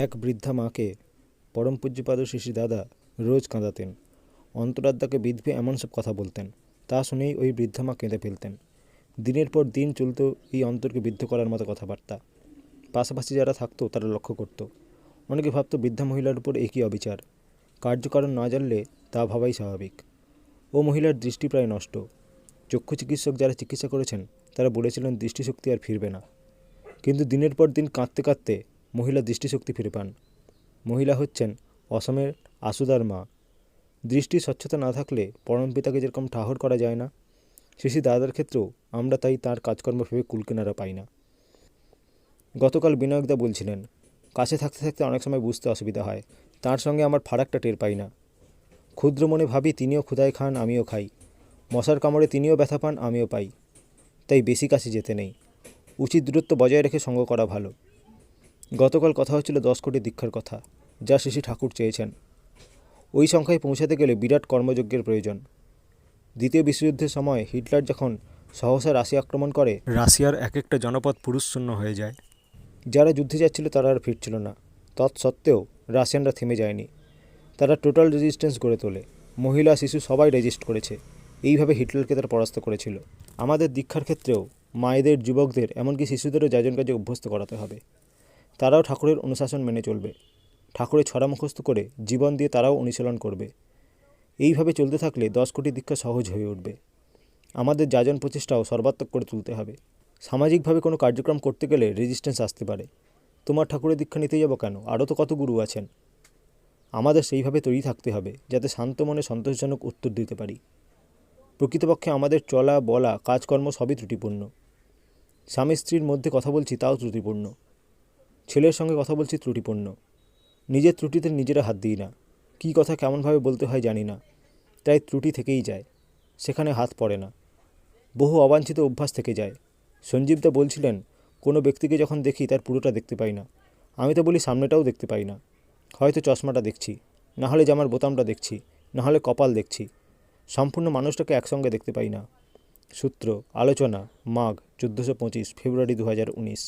এক বৃদ্ধা মাকে পরম পূজ্যপাদ শ্রী দাদা রোজ কাঁদাতেন। অন্তরাত্মাকে বিধবে এমন সব কথা বলতেন, তা শুনেই ওই বৃদ্ধা মা কেঁদে ফেলতেন। দিনের পর দিন চলত এই অন্তরকে বিদ্ধ করার মতো কথাবার্তা। পাশাপাশি যারা থাকতো তারা লক্ষ্য করত। অনেকে ভাবত বৃদ্ধা মহিলার উপর একই অবিচার, কার্যকারণ না জানলে তা ভাবাই স্বাভাবিক। ও মহিলার দৃষ্টি প্রায় নষ্ট। চক্ষু চিকিৎসক যারা চিকিৎসা করেছেন তারা বলেছিলেন দৃষ্টিশক্তি আর ফিরবে না। কিন্তু দিনের পর দিন কাঁদতে কাঁদতে মহিলা দৃষ্টিশক্তি ফিরে পান। মহিলা হচ্ছেন অসমের আশুদার মা। দৃষ্টির স্বচ্ছতা না থাকলে পরম পিতাকে যেরকম ঠাহর করা যায় না, শ্রী দাদার ক্ষেত্রেও আমরা তাই তার কাজকর্ম ভেবে কুলকিনারা পাই না। গতকাল বিনায়কদা বলছিলেন, কাছে থাকতে থাকতে অনেক সময় বুঝতে অসুবিধা হয়, তার সঙ্গে আমার ফারাকটা টের পাই না। ক্ষুদ্র মনে ভাবি তিনিও ক্ষুধায় খান, আমিও খাই। মশার কামড়ে তিনিও ব্যথা পান, আমিও পাই। তাই বেশি কাছে যেতে নেই, উচিত দূরত্ব বজায় রেখে সঙ্গ করা ভালো। গতকাল কথা হচ্ছিল 10 কোটি দীক্ষার কথা, যা শ্রী ঠাকুর চেয়েছেন। ওই সংখ্যায় পৌঁছাতে গেলে বিরাট কর্মযজ্ঞের প্রয়োজন। দ্বিতীয় বিশ্বযুদ্ধের সময় হিটলার যখন সহসা রাশিয়া আক্রমণ করে, রাশিয়ার এক একটা জনপদ পুরুষশূন্য হয়ে যায়। যারা যুদ্ধে যাচ্ছিল তারা আর ফিরছিল না। তৎসত্ত্বেও রাশিয়ানরা থেমে যায়নি। তারা টোটাল রেজিস্ট্যান্স গড়ে তোলে। মহিলা, শিশু সবাই রেজিস্ট করেছে। এইভাবে হিটলারকে তারা পরাস্ত করেছিল। আমাদের দীক্ষার ক্ষেত্রেও মায়েদের, যুবকদের, এমনকি শিশুদেরও যাজন কাজে অভ্যস্ত করাতে হবে। তারাও ঠাকুরের অনুশাসন মেনে চলবে। ঠাকুরের ছড়া মুখস্থ করে জীবন দিয়ে তারাও অনুশীলন করবে। এইভাবে চলতে থাকলে 10 কোটি দীক্ষা সহজ হয়ে উঠবে। আমাদের যাজন প্রচেষ্টাও সর্বাত্মক করে তুলতে হবে। সামাজিকভাবে কোনো কার্যক্রম করতে গেলে রেজিস্ট্যান্স আসতে পারে। তোমার ঠাকুরের দীক্ষা নিতে যাব কেন, আরও তো কত গুরু আছেন। আমাদের সেইভাবে তৈরি থাকতে হবে যাতে শান্ত মনে সন্তোষজনক উত্তর দিতে পারি। প্রকৃতপক্ষে আমাদের চলা, বলা, কাজকর্ম সবই ত্রুটিপূর্ণ। স্বামী স্ত্রীর মধ্যে কথা বলছি, তাও ত্রুটিপূর্ণ। ছেলের সঙ্গে কথা বলছি, ত্রুটিপূর্ণ। নিজের ত্রুটিতে নিজেরা হাত দিই না। কী কথা কেমনভাবে বলতে হয় জানি না, তাই ত্রুটি থেকেই যায়, সেখানে হাত পড়ে না। বহু অবাঞ্ছিত অভ্যাস থেকে যায়। সঞ্জীবদা বলছিলেন, কোনো ব্যক্তিকে যখন দেখি তার পুরোটা দেখতে পাই না। আমি তো বলি সামনেটাও দেখতে পাই না। হয়তো চশমাটা দেখছি, না হলে জামার বোতামটা দেখছি, না হলে কপাল দেখছি। সম্পূর্ণ মানুষটাকে একসঙ্গে দেখতে পাই না। সূত্র আলোচনা, মাঘ 1425, ফেব্রুয়ারি 2019।